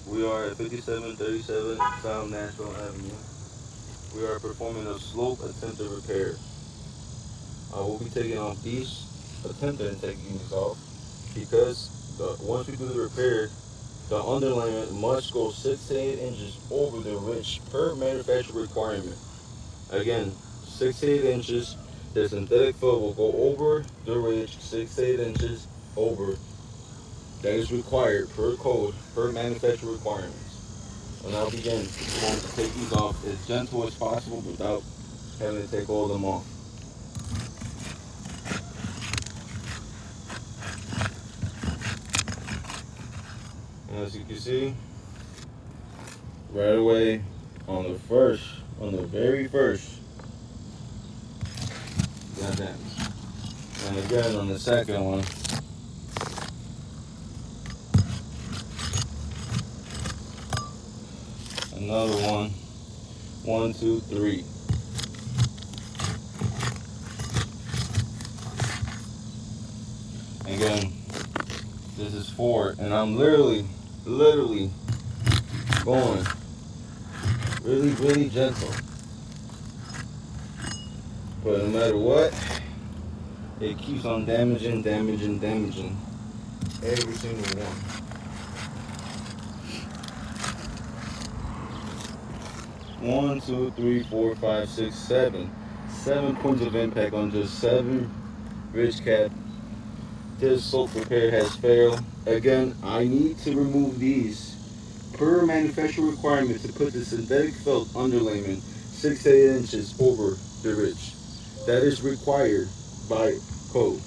We are at 5737 South Nashville Avenue. We are performing a slope attempted repair. We'll be taking off these, attempting taking these off, because once we do the repair, the underlayment must go 6 to 8 inches over the ridge per manufacturer requirement. Again, 6 to 8 inches. The synthetic fill will go over the ridge 6 to 8 inches over. That is required per code, per manufacturer requirements. And I'll begin going to take these off as gentle as possible without having to take all of them off. And as you can see, right away on the very first, got damaged. And again on the second one, another one, 1, 2, 3. Again, this is 4, and I'm literally going really gentle. But no matter what, it keeps on damaging every single one. 1, 2, 3, 4, 5, 6, 7. 7 points of impact on just 7 ridge cap. This slope repair has failed. Again, I need to remove these per manufacturer requirement to put the synthetic felt underlayment 6 to 8 inches over the ridge. That is required by code.